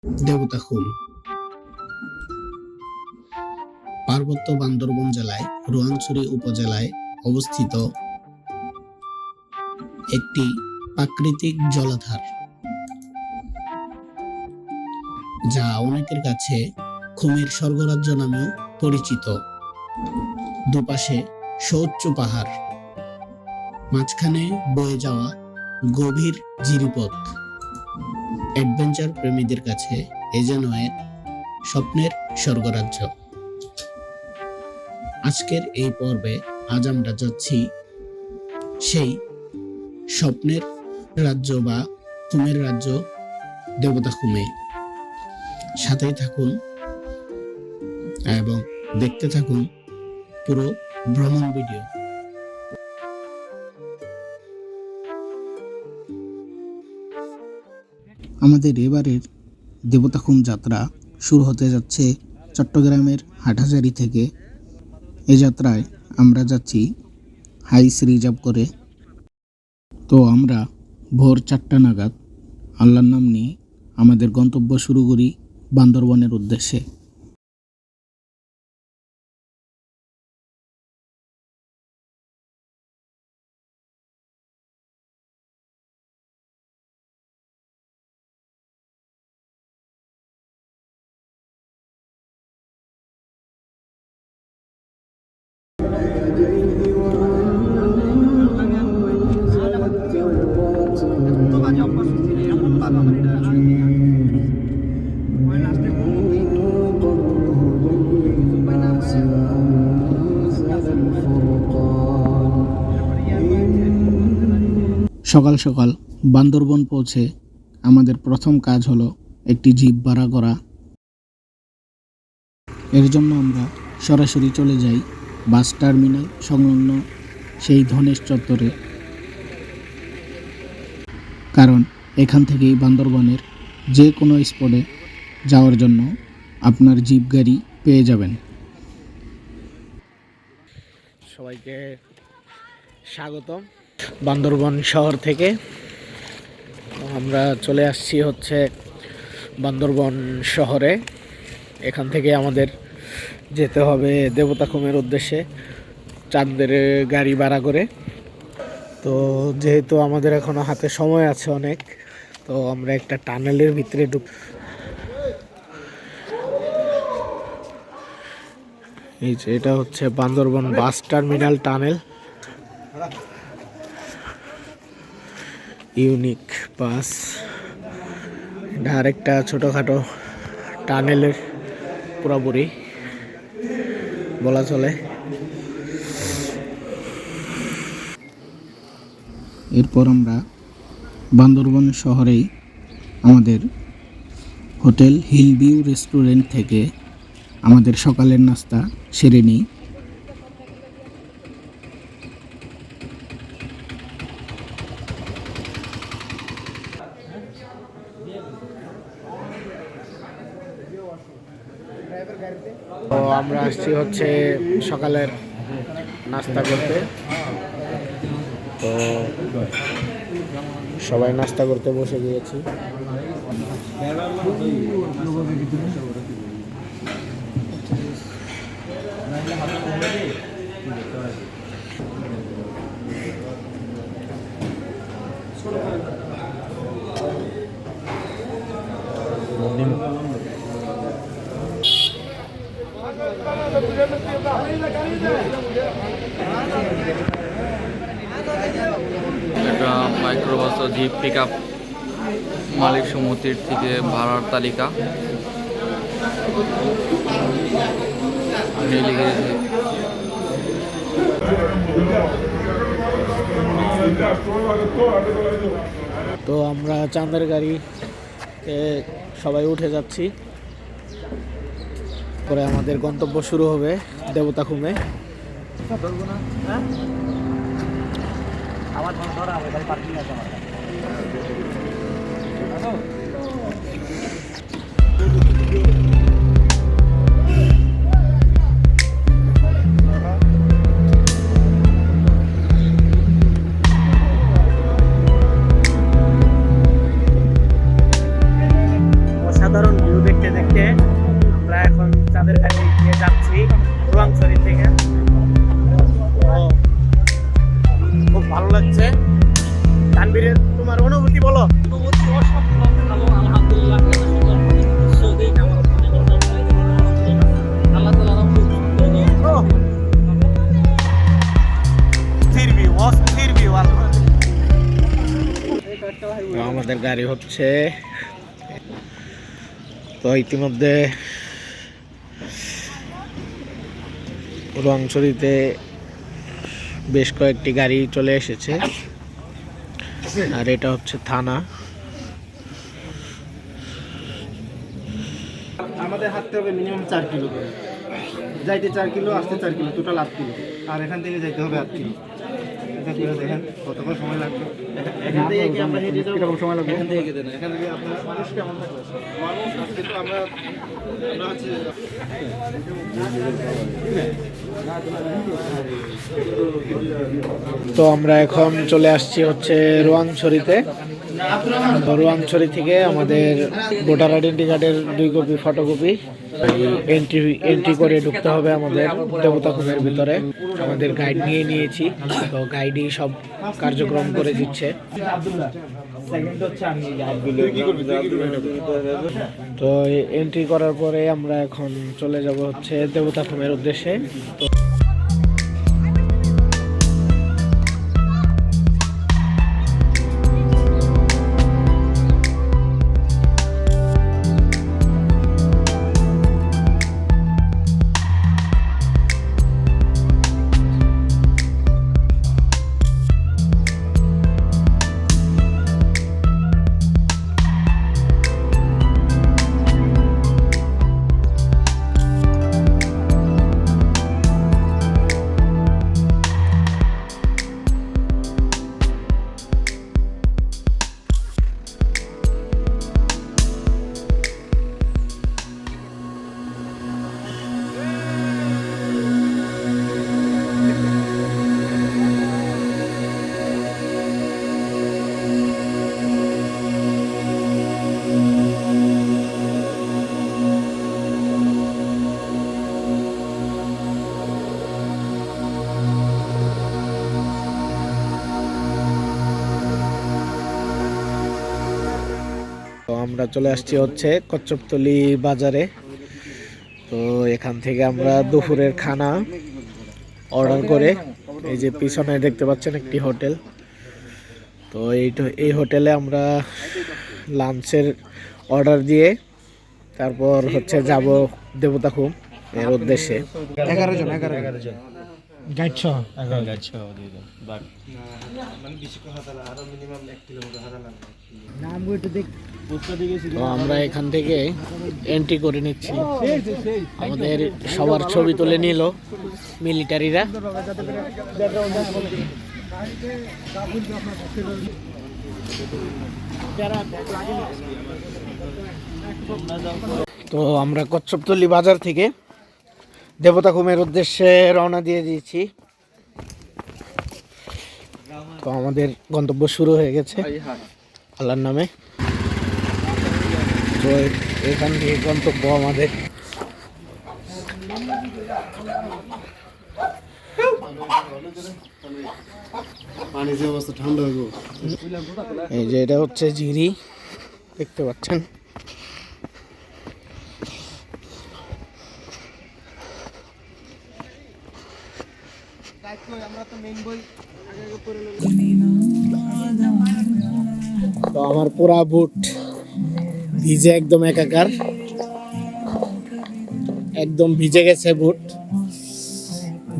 দেবতাখুম পার্বত্য বান্দরবান জেলায় রোয়াংছড়ি উপজেলায় অবস্থিত একটি প্রাকৃতিক জলাধার, যা অনেকের কাছে খুমের স্বর্গরাজ্য নামেও পরিচিত। দুপাশে সুউচ্চ পাহাড়, মাঝখানে বয়ে যাওয়া গভীর জিরিপথ। অ্যাডভেঞ্চার প্রেমীদের কাছে এ যেন এক স্বপ্নের স্বর্গরাজ্য। আজকের এই পর্বে আজ আমরা যাচ্ছি সেই স্বপ্নের রাজ্য বা খুমের রাজ্য দেবতাখুমে। সাথেই থাকুন এবং দেখতে থাকুন পুরো ভ্রমণ ভিডিও। আমাদের এবারের দেবতাখুম যাত্রা শুরু হতে যাচ্ছে চট্টগ্রামের হাটহাজারী থেকে। এই যাত্রায় আমরা যাচ্ছি হাইস রিজার্ভ করে। তো আমরা ভোর 4টা নাগাদ আল্লাহর নাম নিয়ে আমাদের গন্তব্য শুরু করি বান্দরবনের উদ্দেশ্যে। সকাল সকাল বান্দরবন পৌঁছে আমাদের প্রথম কাজ হলো একটি জিপ ভাড়া করা। এর জন্য আমরা সরাসরি চলে যাই বাস টার্মিনাল সংলগ্ন সেই ধনেশ চত্বরে, কারণ এখান থেকেই বান্দরবনের যে কোনো স্পটে যাওয়ার জন্য আপনার জিপ গাড়ি পেয়ে যাবেন। সবাইকে স্বাগতম বান্দরবন শহর থেকে। আমরা চলে আসছি হচ্ছে বান্দরবন শহরে। এখান থেকে আমাদের যেতে হবে দেবতাখুমের উদ্দেশ্যে চাঁদের গাড়ি ভাড়া করে। তো যেহেতু আমাদের এখনো হাতে সময় আছে অনেক, তো আমরা একটা টানেলের ভিতরে এই যে এটা হচ্ছে Bandarban bus terminal tunnel. Unique বাস, এটা আরেকটা ছোটোখাটো টানেলের পুরোপুরি বলা চলে। এরপর আমরা বান্দরবন শহরেই আমাদের হোটেল হিল ভিউ রেস্টুরেন্ট থেকে আমাদের সকালের নাস্তা সেরে নিই। তো আমরা আসছি হচ্ছে সকালের নাস্তা করতে। তো সবাই নাস্তা করতে বসে গিয়েছি। একটা মাইক্রোবাস ও জিপ পিক আপ মালিক সমিতির থেকে ভাড়ার তালিকা লিখে দিয়েছে। তো আমরা চাঁদের গাড়ি সবাই উঠে যাচ্ছি। পরে আমাদের গন্তব্য শুরু হবে দেবতাখুমে। অসাধারণ দেখতে আমরা এখন চাঁদের গাড়ি দিয়ে যাচ্ছি রোয়াংছড়ি থেকে। খুব ভালো লাগছে। তানভীরের তোমার অনুভূতি বলো। অনুভূতি অসম্ভব ভালো, আলহামদুলিল্লাহ। আল্লাহ তাআলা খুব সুন্দর আমাদের গাড়ি হচ্ছে তো ইতিমধ্যে রোয়াংছড়িতে বেশ কয়েকটি গাড়ি চলে এসেছে, আর এটা হচ্ছে থানা। আমাদের হাঁটতে হবে মিনিমাম 4 কিলো করে, যাইতে 4 কিলো, আসতে 4 কিলো, টোটাল 8 কিলো। আর এখান থেকে যাইতে হবে 8 কিলো। এটা করে দেখেন কতক্ষণ সময় লাগবে। এখান থেকে কি আমরা হেঁটে যাবো? কিরকম সময় লাগবে? এখান থেকে এখান থেকে আপনার মানুষ কেমন থাকবে? মানুষ আজকে তো আমরা হচ্ছে তো আমরা এখন চলে আসছি হচ্ছে রোয়াংছড়িতে। রোয়াংছড়ি থেকে আমাদের ভোটার আইডেন্টি কার্ডের 2 কপি ফটোকপি এন্ট্রি করে ঢুকতে হবে আমাদের দেবতাখুমের ভিতরে। আমাদের গাইড নিয়ে নিয়েছি, তো গাইডই সব কার্যক্রম করে দিচ্ছে। তো এন্ট্রি করার পরে আমরা এখন চলে যাব হচ্ছে দেবতাখুমের উদ্দেশ্যে। আমরা চলে আসছি হচ্ছে কচ্ছপতলি বাজারে। তো এখান থেকে আমরা দুপুরের খানা অর্ডার করে, এই যে পিছনে দেখতে পাচ্ছেন একটি হোটেল, তো এই হোটেলে আমরা লাঞ্চের অর্ডার দিয়ে তারপর হচ্ছে যাব দেবতাখুম এর উদ্দেশ্যে। 11 জন গাইড সহ তো আমরা এখান থেকে এন্ট্রি করে নিচ্ছি। আমাদের সবার ছবি তুলে নিল মিলিটারিরা। তো আমরা কচ্ছপতলি বাজার থেকে দেবতাখুমের উদ্দেশ্যে রওনা দিয়ে দিয়েছি। তো আমাদের গন্তব্য শুরু হয়ে গেছে আল্লাহর নামে। তো এখান থেকে গন্তব্য আমাদের। পানি যে অবস্থা ঠান্ডা হইব। এই যে এটা হচ্ছে জিরি, দেখতে পাচ্ছেন। তো আমার পুরা বুট ভিজে একদম একাকার, একদম ভিজে গেছে বুট।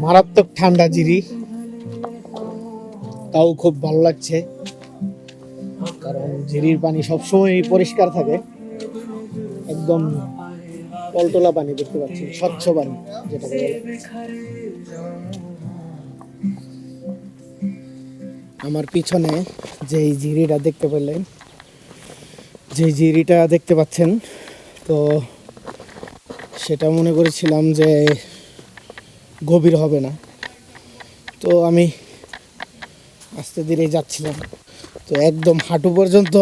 মারাত্মক ঠান্ডা জিরি, তাও খুব ভালো লাগছে কারণ ঝিরির পানি সবসময় পরিষ্কার থাকে, একদম টলটলা পানি দেখতে পাচ্ছি, স্বচ্ছ পানি যেটাকে বলে। আমার পিছনে যে ঝিরিটা দেখতে পেলেন, যে ঝিরিটা দেখতে পাচ্ছেন, তো সেটা মনে করেছিলাম যে গভীর হবে না, তো আমি আস্তে ধীরে যাচ্ছিলাম। তো একদম হাঁটু পর্যন্ত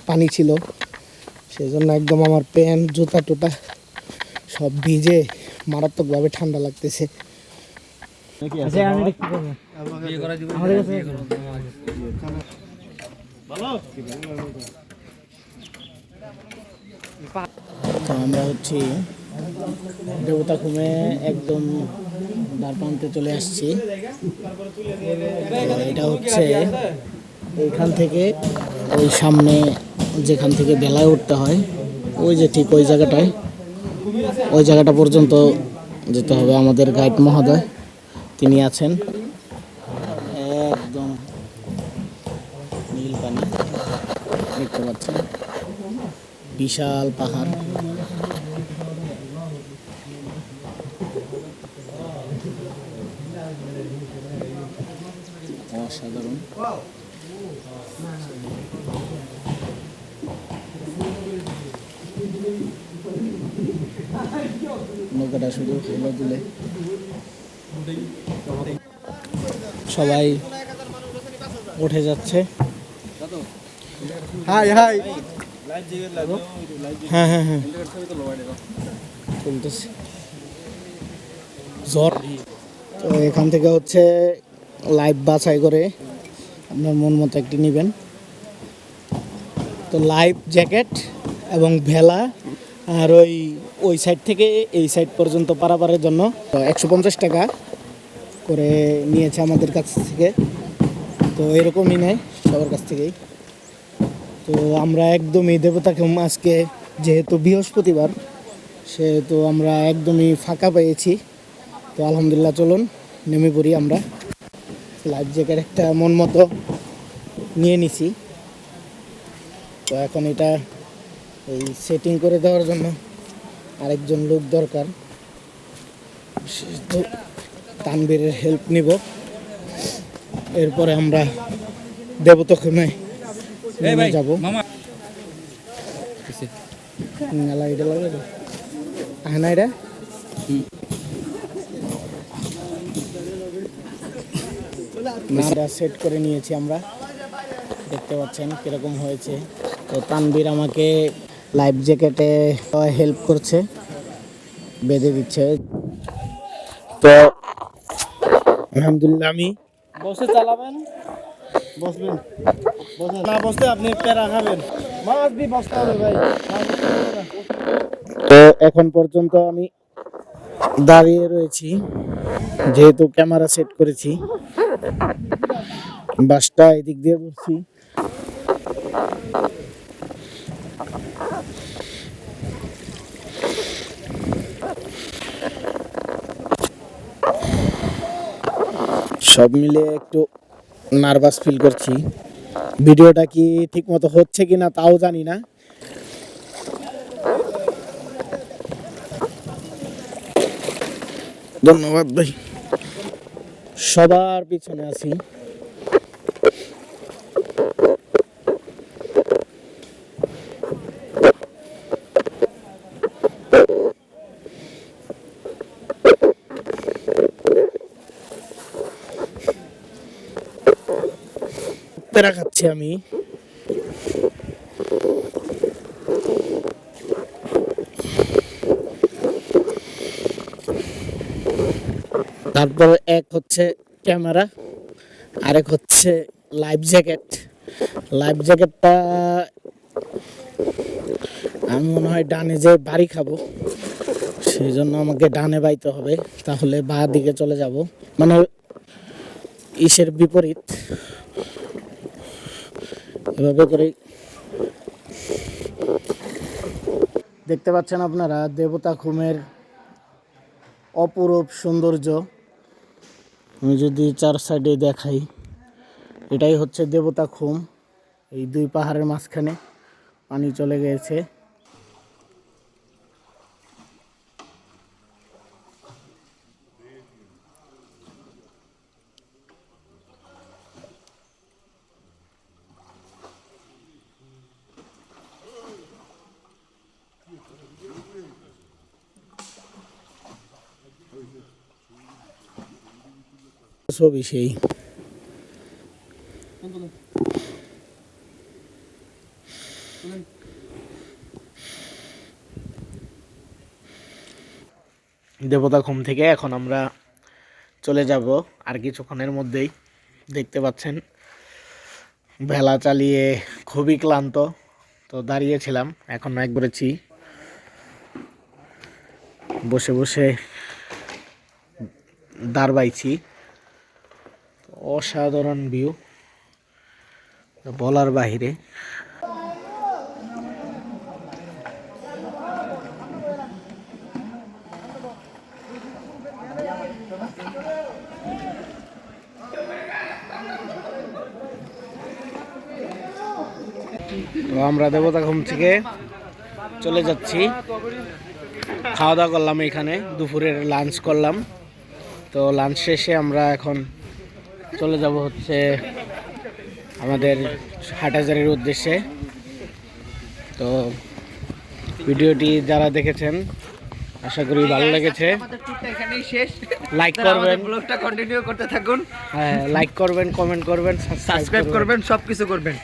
পানি ছিল, সেই জন্য একদম আমার প্যান্ট জুতা টুতা সব ভিজে মারাত্মকভাবে ঠান্ডা লাগতেছে। আচ্ছা আমি দেখতে পাবো বিয়ে করা জীবন আমাদের কাছে তো আমরা হচ্ছি দেবতা খুমে একদম দ্বার প্রান্তে চলে আসছি। তো এটা হচ্ছে এইখান থেকে ওই সামনে যেখান থেকে বেলায় উঠতে হয় ওই যে ঠিক ওই জায়গাটা পর্যন্ত যেতে হবে। আমাদের গাইড মহোদয় তিনি আছেন। একদম নীল পানি দেখতে পাচ্ছেন, বিশাল পাহাড়। অসাধারণ। নৌকাটা শুধু হেলে দুলে সবাই উঠে যাচ্ছে। হাই হাই, হ্যাঁ হ্যাঁ হ্যাঁ চলতেছে জ্বর। তো এখান থেকে হচ্ছে লাইভ বাছাই করে আপনার মন মতো একটি নেবেন। তো লাইভ জ্যাকেট এবং ভেলা আর ওই সাইড থেকে এই সাইড পর্যন্ত পারাপারের জন্য 150 টাকা করে নিয়েছে আমাদের কাছ থেকে। তো এরকমই নেয় সবার কাছ থেকেই। তো আমরা একদমই দেবতাকে আজকে যেহেতু বৃহস্পতিবার সেহেতু আমরা একদমই ফাঁকা পেয়েছি। তো আলহামদুলিল্লাহ চলুন নেমে পড়ি আমরা। লাইফ জ্যাকেট একটা মন মতো নিয়ে নিছি। তো এখন এটা এই সেটিং করে দেওয়ার জন্য আরেকজন লোক দরকার, তো তানবীরের হেল্প নিব। এরপরে আমরা দেবতাখুমে নেমে যাব। নালা এটা লাগে আহনা এটা নালা সেট করে নিয়েছি আমরা, দেখতে পাচ্ছেন কিরকম হয়েছে। তো তানবীর আমাকে লাইফ জ্যাকেটে হেল্প করছে, বেঁধে দিচ্ছে। তো আলহামদুলিল্লাহ আমি বসে চালাবেন, বসবেন, না বসতে আপনি প্যারা খাবেন। মাছ দিয়ে বসতে হবে ভাই। তো এখন পর্যন্ত আমি দাঁড়িয়ে রয়েছি, যেহেতু ক্যামেরা সেট করেছি। বাসটা এদিক দিয়ে বসছি। সব মিলে একটু নার্ভাস ফিল করছি। ভিডিওটা কি ঠিক মতো হচ্ছে কিনা তাও জানি না। ধন্যবাদ ভাই, সবার পিছনে আছি। প্যারা খাচ্ছি আমি। তারপর এক হচ্ছে ক্যামেরা, আরেক হচ্ছে লাইফ জ্যাকেট। লাইফ জ্যাকেটটা আমি মনে হয় ডানে যে বাড়ি খাবো, সেই জন্য আমাকে ডানে বাইতে হবে, তাহলে বাঁ দিকে চলে যাব, মানে ইসের বিপরীত। এভাবে করে দেখতে পাচ্ছেন আপনারা দেবতাখুমের অপরূপ সৌন্দর্য। আমি যদি চার সাইডে দেখাই, এটাই হচ্ছে দেবতাখুম। এই দুই পাহাড়ের মাঝখানে পানি চলে গেছে। ছবি সেই দেবতাখুম থেকে এখন আমরা চলে যাব আর কিছুক্ষণের মধ্যেই। দেখতে পাচ্ছেন ভেলা চালিয়ে খুবই ক্লান্ত, তো দাঁড়িয়েছিলাম, এখন এক করেছি বসে বসে দাঁড় বাইছি। অসাধারণ ভিউ, বলার বাহিরে। তো আমরা দেবতাখুম থেকে চলে যাচ্ছি, খাওয়া দাওয়া করলাম এখানে, দুপুরের লাঞ্চ করলাম। তো লাঞ্চ শেষে আমরা এখন চলে যাব হচ্ছে আমাদের হাটহাজারীর উদ্দেশ্যে। তো ভিডিওটি যারা দেখেছেন আশা করি ভালো লেগেছে। আমাদের ট্যুরটা এখানেই শেষ। লাইক করবেন, ব্লগটা কন্টিনিউ করতে থাকুন। হ্যাঁ লাইক করবেন, কমেন্ট করবেন, সাবস্ক্রাইব করবেন, সবকিছু করবেন।